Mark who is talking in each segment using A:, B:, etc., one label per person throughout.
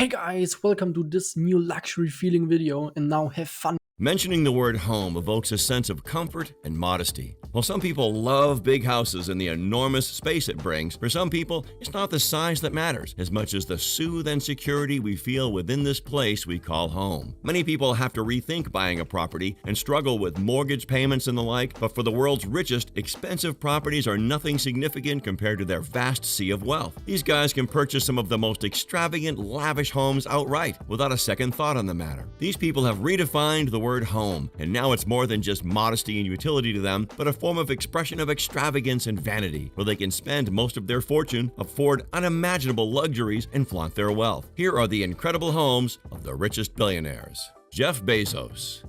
A: Hey guys, welcome to this new luxury feeling video and now have fun.
B: Mentioning the word home evokes a sense of comfort and modesty. While some people love big houses and the enormous space it brings, for some people, it's not the size that matters as much as the soothe and security we feel within this place we call home. Many people have to rethink buying a property and struggle with mortgage payments and the like, but for the world's richest, expensive properties are nothing significant compared to their vast sea of wealth. These guys can purchase some of the most extravagant, lavish homes outright without a second thought on the matter. These people have redefined the word home, and now it's more than just modesty and utility to them, but a form of expression of extravagance and vanity, where they can spend most of their fortune, afford unimaginable luxuries, and flaunt their wealth. Here are the incredible homes of the richest billionaires. Jeff Bezos.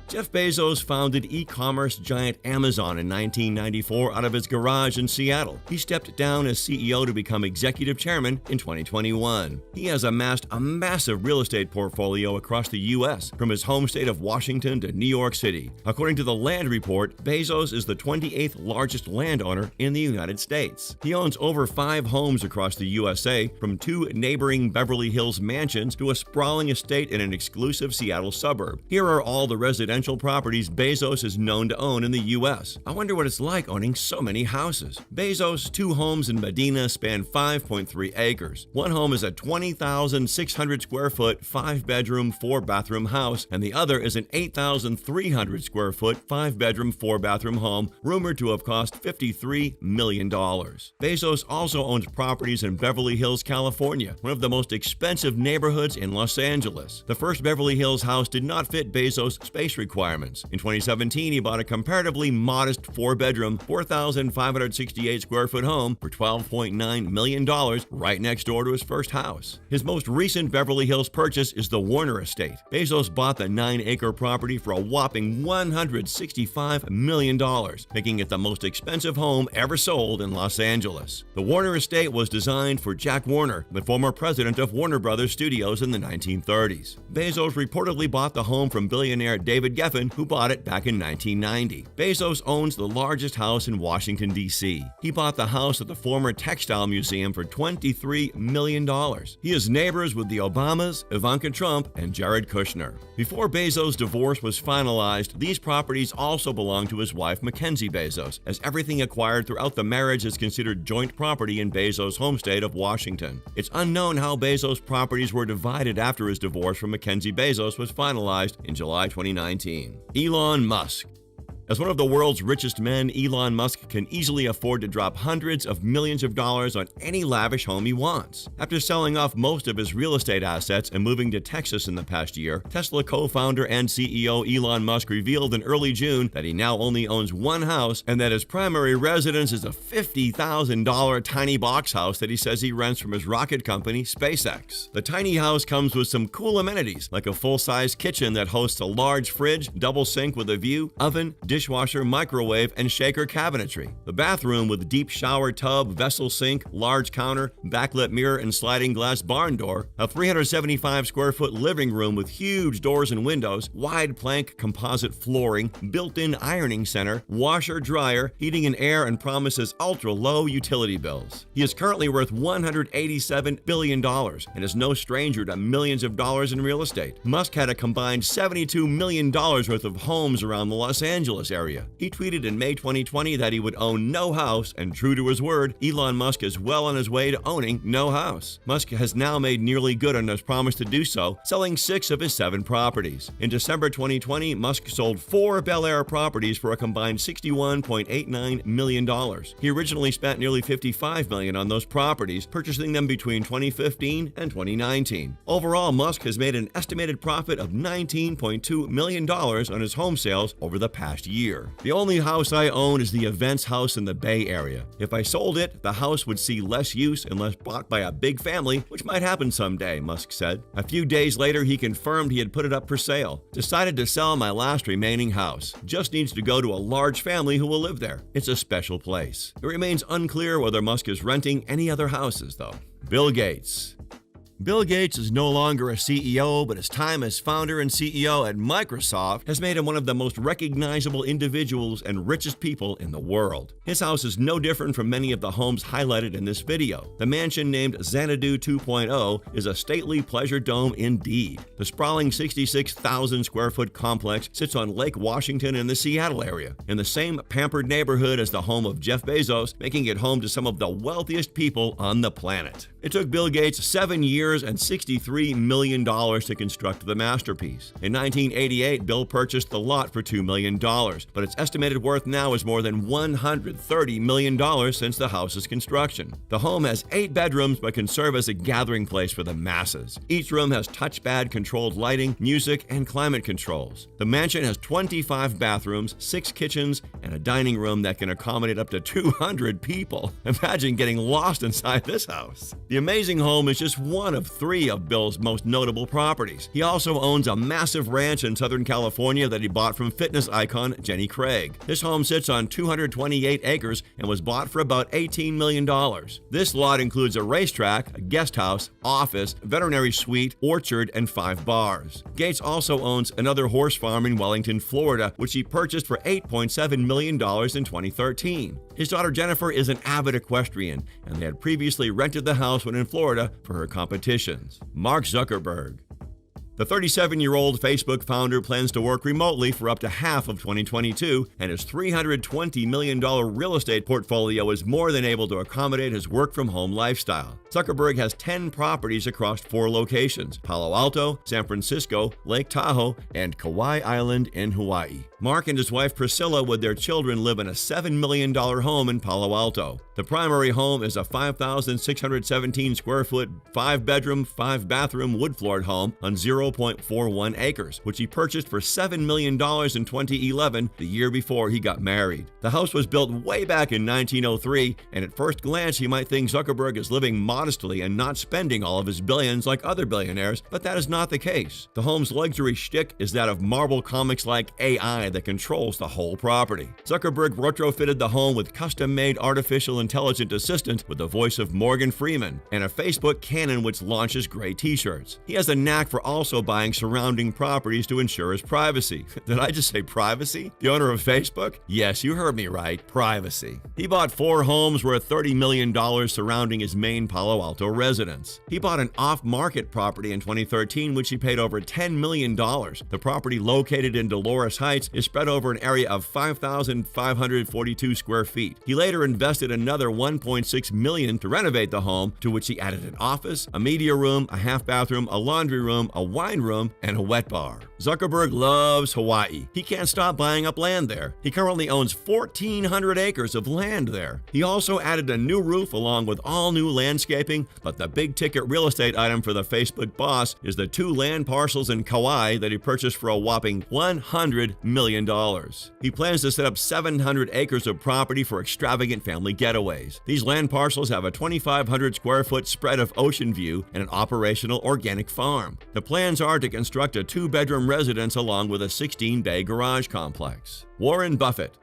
B: Jeff Bezos founded e-commerce giant Amazon in 1994 out of his garage in Seattle. He stepped down as CEO to become executive chairman in 2021. He has amassed a massive real estate portfolio across the U.S., from his home state of Washington to New York City. According to the Land Report, Bezos is the 28th largest landowner in the United States. He owns over 5 homes across the USA, from 2 neighboring Beverly Hills mansions to a sprawling estate in an exclusive Seattle suburb. Here are all the residential properties Bezos is known to own in the U.S. I wonder what it's like owning so many houses. Bezos' 2 homes in Medina span 5.3 acres. One home is a 20,600 square foot, 5-bedroom, 4-bathroom house, and the other is an 8,300 square foot, 5-bedroom, 4-bathroom home rumored to have cost $53 million. Bezos also owns properties in Beverly Hills, California, one of the most expensive neighborhoods in Los Angeles. The first Beverly Hills house did not fit Bezos' space requirements. In 2017, he bought a comparatively modest 4-bedroom, 4,568 square foot home for $12.9 million right next door to his first house. His most recent Beverly Hills purchase is the Warner Estate. Bezos bought the 9-acre property for a whopping $165 million, making it the most expensive home ever sold in Los Angeles. The Warner Estate was designed for Jack Warner, the former president of Warner Brothers Studios in the 1930s. Bezos reportedly bought the home from billionaire David Geffen, who bought it back in 1990. Bezos owns the largest house in Washington, D.C. He bought the house at the former textile museum for $23 million. He is neighbors with the Obamas, Ivanka Trump, and Jared Kushner. Before Bezos' divorce was finalized, these properties also belonged to his wife Mackenzie Bezos, as everything acquired throughout the marriage is considered joint property in Bezos' home state of Washington. It's unknown how Bezos' properties were divided after his divorce from Mackenzie Bezos was finalized in July 2019. Elon Musk. As one of the world's richest men, Elon Musk can easily afford to drop hundreds of millions of dollars on any lavish home he wants. After selling off most of his real estate assets and moving to Texas in the past year, Tesla co-founder and CEO Elon Musk revealed in early June that he now only owns one house and that his primary residence is a $50,000 tiny box house that he says he rents from his rocket company, SpaceX. The tiny house comes with some cool amenities, like a full-size kitchen that hosts a large fridge, double sink with a view, oven, dishwasher, microwave, and shaker cabinetry. The bathroom with deep shower tub, vessel sink, large counter, backlit mirror, and sliding glass barn door. A 375 square foot living room with huge doors and windows, wide plank composite flooring, built-in ironing center, washer, dryer, heating and air, and promises ultra-low utility bills. He is currently worth $187 billion and is no stranger to millions of dollars in real estate. Musk had a combined $72 million worth of homes around the Los Angeles area. He tweeted in May 2020 that he would own no house, and true to his word, Elon Musk is well on his way to owning no house. Musk has now made nearly good on his promise to do so, selling 6 of his 7 properties. In December 2020, Musk sold 4 Bel Air properties for a combined $61.89 million. He originally spent nearly $55 million on those properties, purchasing them between 2015 and 2019. Overall, Musk has made an estimated profit of $19.2 million on his home sales over the past year. The only house I own is the Events House in the Bay Area. If I sold it, the house would see less use unless bought by a big family, which might happen someday, Musk said. A few days later, he confirmed he had put it up for sale. Decided to sell my last remaining house. Just needs to go to a large family who will live there. It's a special place. It remains unclear whether Musk is renting any other houses, though. Bill Gates. Bill Gates is no longer a CEO, but his time as founder and CEO at Microsoft has made him one of the most recognizable individuals and richest people in the world. His house is no different from many of the homes highlighted in this video. The mansion named Xanadu 2.0 is a stately pleasure dome indeed. The sprawling 66,000 square foot complex sits on Lake Washington in the Seattle area, in the same pampered neighborhood as the home of Jeff Bezos, making it home to some of the wealthiest people on the planet. It took Bill Gates 7 years and $63 million to construct the masterpiece. In 1988, Bill purchased the lot for $2 million, but its estimated worth now is more than $130 million since the house's construction. The home has 8 bedrooms but can serve as a gathering place for the masses. Each room has touchpad-controlled lighting, music, and climate controls. The mansion has 25 bathrooms, 6 kitchens, and a dining room that can accommodate up to 200 people. Imagine getting lost inside this house. The amazing home is just one of 3 of Bill's most notable properties. He also owns a massive ranch in Southern California that he bought from fitness icon Jenny Craig. This home sits on 228 acres and was bought for about $18 million. This lot includes a racetrack, a guest house, office, veterinary suite, orchard, and 5 bars. Gates also owns another horse farm in Wellington, Florida, which he purchased for $8.7 million in 2013. His daughter Jennifer is an avid equestrian, and they had previously rented the house when in Florida for her competitions. Mark Zuckerberg. The 37-year-old Facebook founder plans to work remotely for up to half of 2022, and his $320 million real estate portfolio is more than able to accommodate his work-from-home lifestyle. Zuckerberg has 10 properties across 4 locations: Palo Alto, San Francisco, Lake Tahoe, and Kauai Island in Hawaii. Mark and his wife Priscilla with their children live in a $7 million home in Palo Alto. The primary home is a 5,617 square foot, 5-bedroom, 5-bathroom wood-floored home on 0.41 acres, which he purchased for $7 million in 2011, the year before he got married. The house was built way back in 1903, and at first glance you might think Zuckerberg is living modestly and not spending all of his billions like other billionaires, but that is not the case. The home's luxury shtick is that of Marvel Comics-like AI that controls the whole property. Zuckerberg retrofitted the home with custom-made artificial intelligent assistant with the voice of Morgan Freeman and a Facebook cannon which launches gray t-shirts. He has a knack for also buying surrounding properties to ensure his privacy. Did I just say privacy? The owner of Facebook? Yes, you heard me right, privacy. He bought 4 homes worth $30 million surrounding his main Palo Alto residence. He bought an off-market property in 2013 which he paid over $10 million. The property, located in Dolores Heights, is spread over an area of 5,542 square feet. He later invested another $1.6 million to renovate the home, to which he added an office, a media room, a half-bathroom, a laundry room, a wine room, and a wet bar. Zuckerberg loves Hawaii. He can't stop buying up land there. He currently owns 1,400 acres of land there. He also added a new roof along with all new landscaping, but the big-ticket real estate item for the Facebook boss is the 2 land parcels in Kauai that he purchased for a whopping $100 million. He plans to set up 700 acres of property for extravagant family getaways. These land parcels have a 2,500 square foot spread of ocean view and an operational organic farm. The plans are to construct a 2-bedroom residence along with a 16-bay garage complex. Warren Buffett.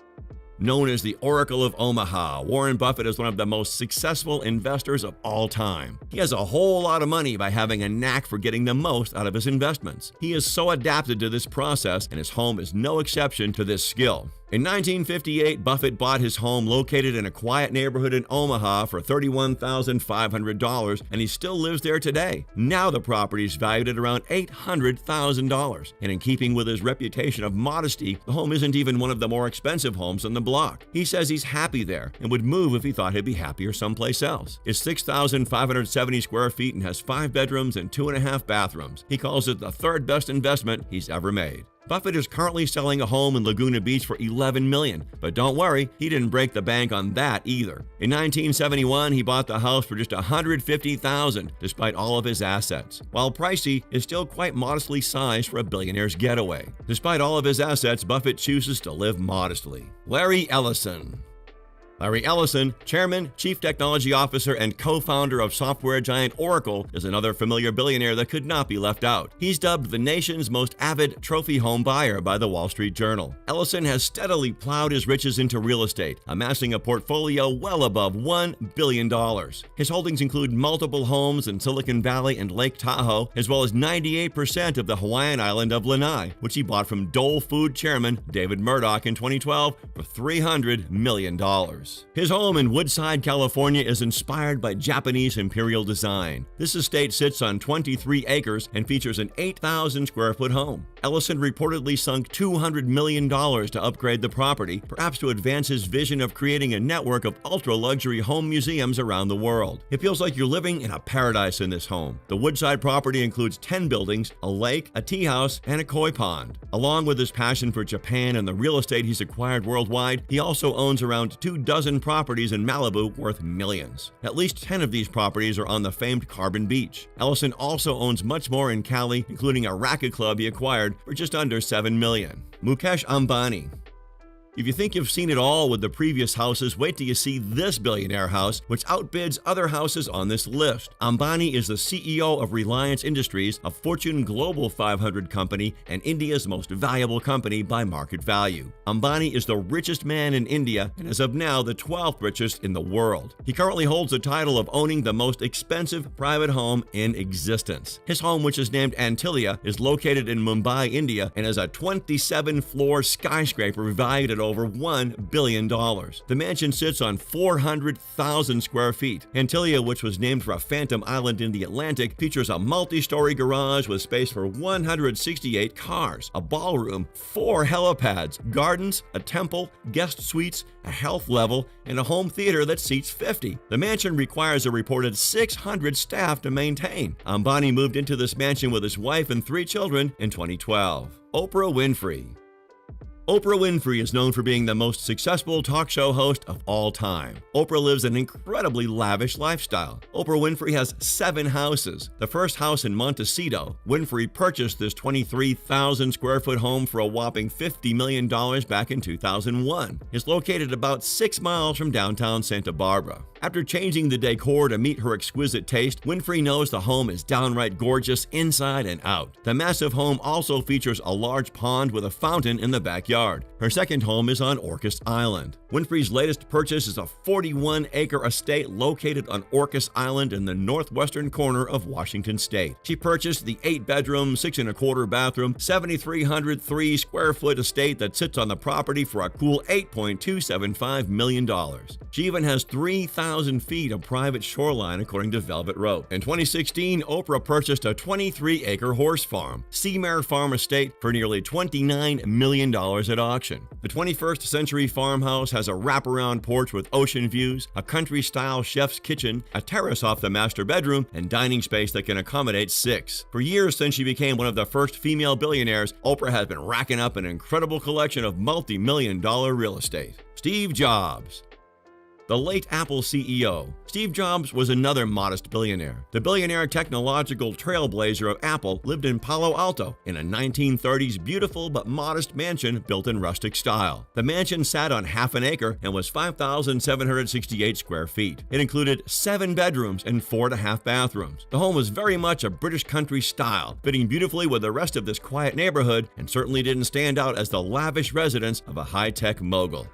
B: Known as the Oracle of Omaha, Warren Buffett is one of the most successful investors of all time. He has a whole lot of money by having a knack for getting the most out of his investments. He is so adapted to this process, and his home is no exception to this skill. In 1958, Buffett bought his home located in a quiet neighborhood in Omaha for $31,500, and he still lives there today. Now the property is valued at around $800,000, and in keeping with his reputation of modesty, the home isn't even one of the more expensive homes on the block. He says he's happy there and would move if he thought he'd be happier someplace else. It's 6,570 square feet and has 5 bedrooms and 2.5 bathrooms. He calls it the 3rd best investment he's ever made. Buffett is currently selling a home in Laguna Beach for $11 million, but don't worry, he didn't break the bank on that either. In 1971, he bought the house for just $150,000, despite all of his assets. While pricey, it's still quite modestly sized for a billionaire's getaway. Despite all of his assets, Buffett chooses to live modestly. Larry Ellison. Larry Ellison, chairman, chief technology officer, and co-founder of software giant Oracle, is another familiar billionaire that could not be left out. He's dubbed the nation's most avid trophy home buyer by the Wall Street Journal. Ellison has steadily plowed his riches into real estate, amassing a portfolio well above $1 billion. His holdings include multiple homes in Silicon Valley and Lake Tahoe, as well as 98% of the Hawaiian island of Lanai, which he bought from Dole Food chairman David Murdoch in 2012 for $300 million. His home in Woodside, California is inspired by Japanese imperial design. This estate sits on 23 acres and features an 8,000 square foot home. Ellison reportedly sunk $200 million to upgrade the property, perhaps to advance his vision of creating a network of ultra-luxury home museums around the world. It feels like you're living in a paradise in this home. The Woodside property includes 10 buildings, a lake, a tea house, and a koi pond. Along with his passion for Japan and the real estate he's acquired worldwide, he also owns around 24 properties in Malibu worth millions. At least 10 of these properties are on the famed Carbon Beach. Ellison also owns much more in Cali, including a racket club he acquired for just under $7 million. Mukesh Ambani. If you think you've seen it all with the previous houses, wait till you see this billionaire house, which outbids other houses on this list. Ambani is the CEO of Reliance Industries, a Fortune Global 500 company and India's most valuable company by market value. Ambani is the richest man in India and as of now the 12th richest in the world. He currently holds the title of owning the most expensive private home in existence. His home, which is named Antilia, is located in Mumbai, India, and is a 27-floor skyscraper valued at over $1 billion. The mansion sits on 400,000 square feet. Antilia, which was named for a phantom island in the Atlantic, features a multi-story garage with space for 168 cars, a ballroom, 4 helipads, gardens, a temple, guest suites, a health level, and a home theater that seats 50. The mansion requires a reported 600 staff to maintain. Ambani moved into this mansion with his wife and 3 children in 2012. Oprah Winfrey. Oprah Winfrey is known for being the most successful talk show host of all time. Oprah lives an incredibly lavish lifestyle. Oprah Winfrey has 7 houses. The first house in Montecito, Winfrey purchased this 23,000 square foot home for a whopping $50 million back in 2001. It's located about 6 miles from downtown Santa Barbara. After changing the decor to meet her exquisite taste, Winfrey knows the home is downright gorgeous inside and out. The massive home also features a large pond with a fountain in the backyard. Her second home is on Orcas Island. Winfrey's latest purchase is a 41-acre estate located on Orcas Island in the northwestern corner of Washington State. She purchased the 8-bedroom, 6.25 bathroom, 7,303 square foot estate that sits on the property for a cool $8.275 million. She even has 3,000 feet of private shoreline, according to Velvet Rope. In 2016, Oprah purchased a 23-acre horse farm, Seamare Farm Estate, for nearly $29 million at auction. The 21st century farmhouse has a wraparound porch with ocean views, a country-style chef's kitchen, a terrace off the master bedroom, and dining space that can accommodate 6. For years since she became one of the first female billionaires, Oprah has been racking up an incredible collection of multi-million-dollar real estate. Steve Jobs. The late Apple CEO, Steve Jobs, was another modest billionaire. The billionaire technological trailblazer of Apple lived in Palo Alto in a 1930s beautiful but modest mansion built in rustic style. The mansion sat on half an acre and was 5,768 square feet. It included 7 bedrooms and 4.5 bathrooms. The home was very much a British country style, fitting beautifully with the rest of this quiet neighborhood, and certainly didn't stand out as the lavish residence of a high-tech mogul.